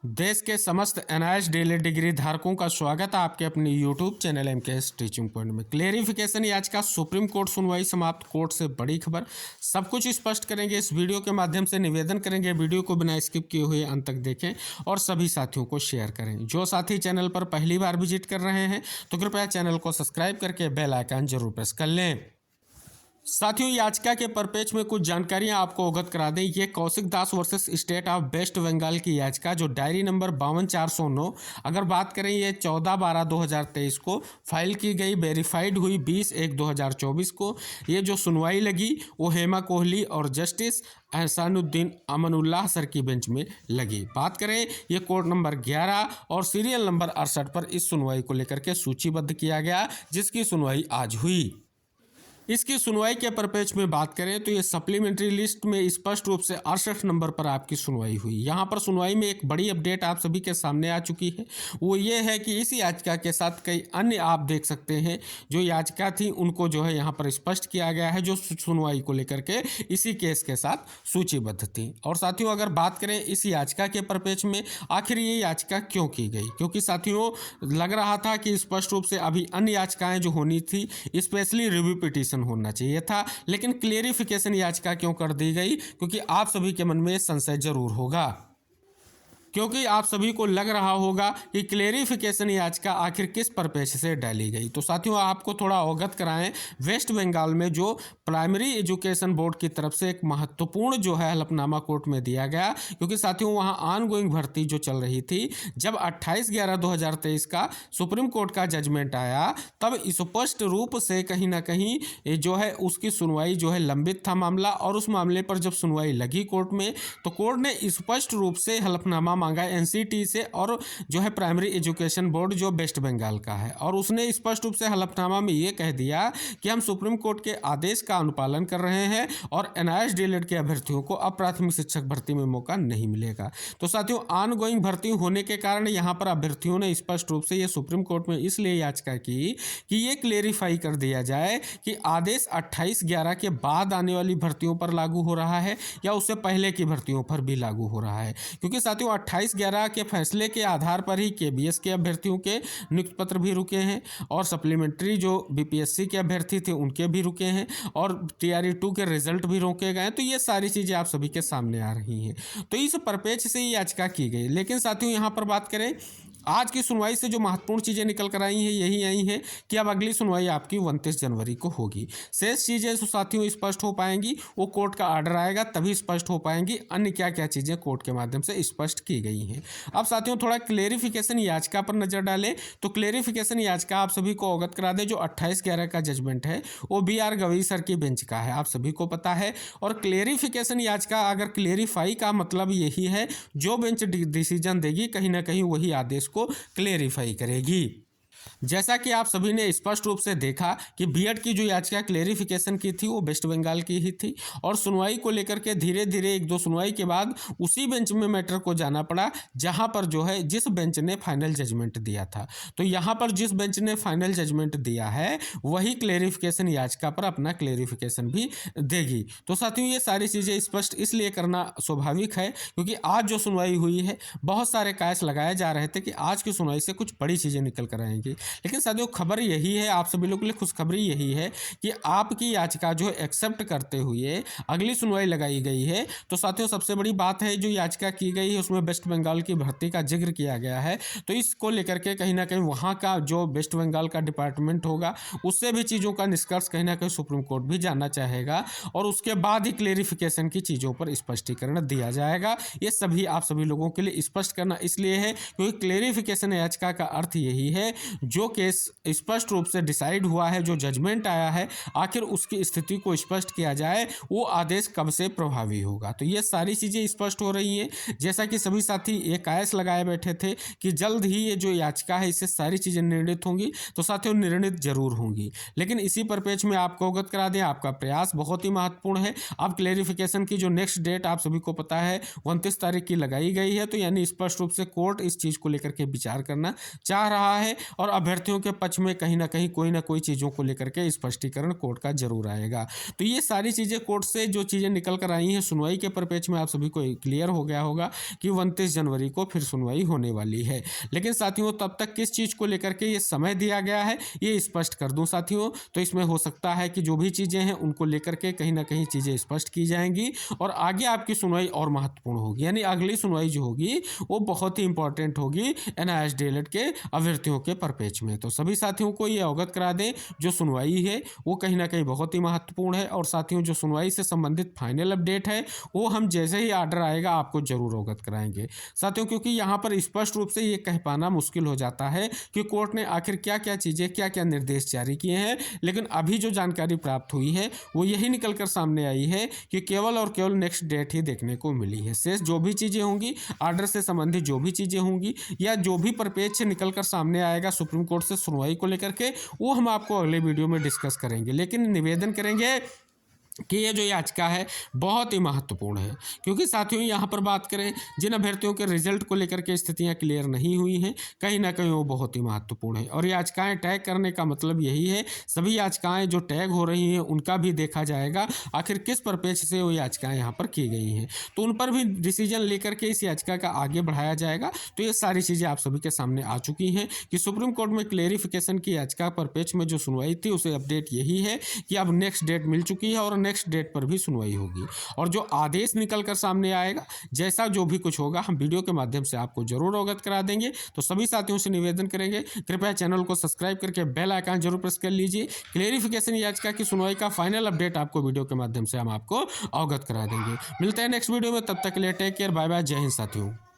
देश के समस्त एनआईएस डेली डिग्री धारकों का स्वागत है आपके अपने YouTube channel MKS teaching point में। क्लेरिफिकेशन याचिका सुप्रीम कोर्ट सुनवाई समाप्त, कोर्ट से बड़ी खबर। सब कुछ स्पष्ट करेंगे इस वीडियो के माध्यम से। निवेदन करेंगे वीडियो को बिना स्किप किए हुए अंत तक देखें और सभी साथियों को शेयर करें। जो साथी चैनल पर पहली बार विजिट कर रहे हैं तो कृपया चैनल को सब्सक्राइब करके बेल आइकन जरूर प्रेस कर लें। साथियों, याचिका के परिप्रेक्ष्य में कुछ जानकारियां आपको अवगत करा दें। ये Kaushik Das versus state of West Bengal की याचिका जो डायरी नंबर 52/409, अगर बात करें ये 14/12/2023 को फाइल की गई, वेरीफाइड हुई 20/1/2024 को। ये जो सुनवाई लगी वो हेमा कोहली और जस्टिस एहसानुद्दीन अमनुल्लाह सर की बेंच में लगी। बात करें ये कोर्ट नंबर 11 और सीरियल नंबर 68 पर इस सुनवाई को लेकर के सूचीबद्ध किया गया, जिसकी सुनवाई आज हुई। इसकी सुनवाई के परिप्रेक्ष्य में बात करें तो ये सप्लीमेंट्री लिस्ट में स्पष्ट रूप से 68 नंबर पर आपकी सुनवाई हुई। यहाँ पर सुनवाई में एक बड़ी अपडेट आप सभी के सामने आ चुकी है। वो ये है कि इस याचिका के साथ कई अन्य आप देख सकते हैं जो याचिका थी उनको जो है यहाँ पर स्पष्ट किया गया है, जो सुनवाई को लेकर के इसी केस के साथ सूचीबद्ध थी। और साथियों, अगर बात करें इस याचिका के परिप्रेक्ष्य में आखिर ये याचिका क्यों की गई, क्योंकि साथियों लग रहा था कि स्पष्ट रूप से अभी अन्य याचिकाएं जो होनी थी, स्पेशली रिव्यू पिटीशन होना चाहिए था, लेकिन क्लेरिफिकेशन याचिका क्यों कर दी गई, क्योंकि आप सभी के मन में संशय जरूर होगा, क्योंकि आप सभी को लग रहा होगा कि क्लेरिफिकेशन याचिका आखिर किस परिप्रेक्ष्य से डाली गई। तो साथियों, आपको थोड़ा अवगत कराएं, वेस्ट बंगाल में जो प्राइमरी एजुकेशन बोर्ड की तरफ से एक महत्वपूर्ण जो है हलफनामा कोर्ट में दिया गया, क्योंकि साथियों वहां ऑनगोइंग भर्ती जो चल रही थी, जब 28/11/2023 का सुप्रीम कोर्ट का जजमेंट आया तब स्पष्ट रूप से कहीं ना कहीं जो है उसकी सुनवाई जो है लंबित था मामला। और उस मामले पर जब सुनवाई लगी कोर्ट में तो कोर्ट ने स्पष्ट रूप से हलफनामा मांगा एनसीटी से और जो है प्राइमरी एजुकेशन बोर्ड जो वेस्ट बंगाल का है, और उसने स्पष्ट रूप से हलफनामा में ये कह दिया कि हम सुप्रीम कोर्ट के आदेश का अनुपालन कर रहे हैं और एनआईएस डीएलएड के अभ्यर्थियों को अब प्राथमिक शिक्षक भर्ती में मौका नहीं मिलेगा। तो साथियों, ऑनगोइंग भर्ती होने के कारण यहाँ पर अभ्यर्थियों ने स्पष्ट रूप से ये सुप्रीम कोर्ट में इसलिए याचिका की कि ये क्लेरिफाई कर दिया जाए कि आदेश 28/11 के बाद आने वाली भर्तियों पर लागू हो रहा है या उससे पहले की भर्तियों पर भी लागू हो रहा है, क्योंकि साथियों 28/11 के फैसले के आधार पर ही केबीएस के अभ्यर्थियों के नियुक्ति पत्र भी रुके हैं और सप्लीमेंट्री जो बीपीएससी के अभ्यर्थी थे उनके भी रुके हैं और टीआरई 2 के रिजल्ट भी रोके गए। तो ये सारी चीज़ें आप सभी के सामने आ रही हैं। तो इस परिप्रेक्ष्य से ये याचिका की गई। लेकिन साथियों, यहाँ पर बात करें आज की सुनवाई से जो महत्वपूर्ण चीज़ें निकल कर आई हैं यही आई हैं कि अब अगली सुनवाई आपकी 29 जनवरी को होगी। शेष चीज़ें जो साथियों स्पष्ट हो पाएंगी वो कोर्ट का आर्डर आएगा तभी स्पष्ट हो पाएंगी, अन्य क्या क्या चीज़ें कोर्ट के माध्यम से स्पष्ट की गई हैं। अब साथियों थोड़ा क्लेरिफिकेशन याचिका पर नज़र डालें तो क्लेरिफिकेशन याचिका आप सभी को अवगत करा दें। जो 28/11 का जजमेंट है वो BR गवई सर की बेंच का है, आप सभी को पता है। और क्लेरिफिकेशन याचिका अगर क्लेरिफाई का मतलब यही है, जो बेंच डिसीजन देगी कहीं ना कहीं वही आदेश को क्लेरिफाई करेगी। जैसा कि आप सभी ने स्पष्ट रूप से देखा कि बीएड की जो याचिका क्लेरिफिकेशन की थी वो वेस्ट बंगाल की ही थी, और सुनवाई को लेकर के धीरे धीरे एक दो सुनवाई के बाद उसी बेंच में मैटर को जाना पड़ा जहां पर जो है जिस बेंच ने फाइनल जजमेंट दिया था। तो यहां पर जिस बेंच ने फाइनल जजमेंट दिया है वही क्लेरिफिकेशन याचिका पर अपना क्लेरिफिकेशन भी देगी। तो साथियों ये सारी चीज़ें स्पष्ट इसलिए करना स्वाभाविक है क्योंकि आज जो सुनवाई हुई है बहुत सारे कायस लगाए जा रहे थे कि आज की सुनवाई से कुछ बड़ी चीज़ें निकल कर आएंगी। लेकिन साथियों खबर यही है, आप सभी लोगों के लिए खुशखबरी यही है कि आपकी याचिका जो एक्सेप्ट करते हुए अगली सुनवाई लगाई गई है। तो साथियों सबसे बड़ी बात है जो याचिका की गई है उसमें वेस्ट बंगाल की भर्ती का जिक्र किया गया है। तो इसको लेकर के कहीं ना कहीं वहाँ का जो वेस्ट बंगाल का डिपार्टमेंट होगा उससे भी चीज़ों का निष्कर्ष कहीं ना कहीं सुप्रीम कोर्ट भी जानना चाहेगा और उसके बाद ही क्लेरिफिकेशन की चीज़ों पर स्पष्टीकरण दिया जाएगा। ये सभी आप सभी लोगों के लिए स्पष्ट करना इसलिए है क्योंकि क्लेरिफिकेशन याचिका का अर्थ यही है जो केस स्पष्ट रूप से डिसाइड हुआ है, जो जजमेंट आया है आखिर उसकी स्थिति को स्पष्ट किया जाए, वो आदेश कब से प्रभावी होगा। तो ये सारी चीज़ें स्पष्ट हो रही हैं। जैसा कि सभी साथी ये कायस लगाए बैठे थे कि जल्द ही ये जो याचिका है इससे सारी चीज़ें निर्णित होंगी, तो साथियों निर्णित जरूर होंगी। लेकिन इसी परिप्रेक्ष्य में आपको अवगत करा दें आपका प्रयास बहुत ही महत्वपूर्ण है। अब क्लेरिफिकेशन की जो नेक्स्ट डेट आप सभी को पता है 29 तारीख की लगाई गई है, तो यानी स्पष्ट रूप से कोर्ट इस चीज़ को लेकर के विचार करना चाह रहा है और अभ्यर्थियों के पक्ष में कहीं ना कोई चीज़ों को लेकर के स्पष्टीकरण कोर्ट का जरूर आएगा। तो ये सारी चीज़ें कोर्ट से जो चीज़ें निकल कर आई हैं सुनवाई के परिप्रेक्ष्य में आप सभी को क्लियर हो गया होगा कि 29 जनवरी को फिर सुनवाई होने वाली है। लेकिन साथियों तब तक किस चीज़ को लेकर के ये समय दिया गया है ये स्पष्ट कर दूं साथियों। तो इसमें हो सकता है कि जो भी चीज़ें हैं उनको लेकर के कहीं ना कहीं चीज़ें स्पष्ट की जाएंगी और आगे आपकी सुनवाई और महत्वपूर्ण होगी, यानी अगली सुनवाई जो होगी वो बहुत ही इंपॉर्टेंट होगी NIH DLED के अभ्यर्थियों के परिप्रेक्ष्य में। तो सभी साथियों को ये अवगत करा दें जो सुनवाई है वो कहीं ना कहीं बहुत ही महत्वपूर्ण है। और साथियों जो सुनवाई से संबंधित फाइनल अपडेट है वो हम जैसे ही आर्डर आएगा आपको जरूर अवगत कराएंगे साथियों, क्योंकि यहाँ पर स्पष्ट रूप से ये कह पाना मुश्किल हो जाता है कि कोर्ट ने आखिर क्या क्या चीज़ें क्या क्या निर्देश जारी किए हैं। लेकिन अभी जो जानकारी प्राप्त हुई है वो यही निकल कर सामने आई है कि केवल और केवल नेक्स्ट डेट ही देखने को मिली है। शेष जो भी चीज़ें होंगी आर्डर से संबंधित जो भी चीज़ें होंगी या जो भी परिप्रेक्ष्य निकल कर सामने आएगा सुप्रीम कोर्ट से सुनवाई को लेकर के वो हम आपको अगले वीडियो में डिस्कस करेंगे। लेकिन निवेदन करेंगे कि ये जो याचिका है बहुत ही महत्वपूर्ण है, क्योंकि साथियों यहाँ पर बात करें जिन अभ्यर्थियों के रिजल्ट को लेकर के स्थितियाँ क्लियर नहीं हुई हैं कहीं ना कहीं वो बहुत ही महत्वपूर्ण है। और याचिकाएं टैग करने का मतलब यही है सभी याचिकाएं जो टैग हो रही हैं उनका भी देखा जाएगा आखिर किस परिप्रेक्ष्य से वो याचिकाएं यहाँ पर की गई हैं, तो उन पर भी डिसीजन लेकर के इस याचिका का आगे बढ़ाया जाएगा। तो ये सारी चीज़ें आप सभी के सामने आ चुकी हैं कि सुप्रीम कोर्ट में क्लेरिफिकेशन की याचिका परिप्रेक्ष्य में जो सुनवाई थी उसे अपडेट यही है कि अब नेक्स्ट डेट मिल चुकी है और नेक्स्ट डेट पर भी सुनवाई होगी। और जो आदेश निकल कर सामने आएगा जैसा जो भी कुछ होगा हम वीडियो के माध्यम से आपको जरूर अवगत करा देंगे। तो सभी साथियों से निवेदन करेंगे कृपया चैनल को सब्सक्राइब करके बेल आइकन जरूर प्रेस कर लीजिए। क्लेरिफिकेशन याचिका की सुनवाई का फाइनल अपडेट आपको वीडियो के माध्यम से हम आपको अवगत करा देंगे। मिलते हैं नेक्स्ट वीडियो में, तब तक के लिए टेक केयर, बाय बाय, जय हिंद साथियों।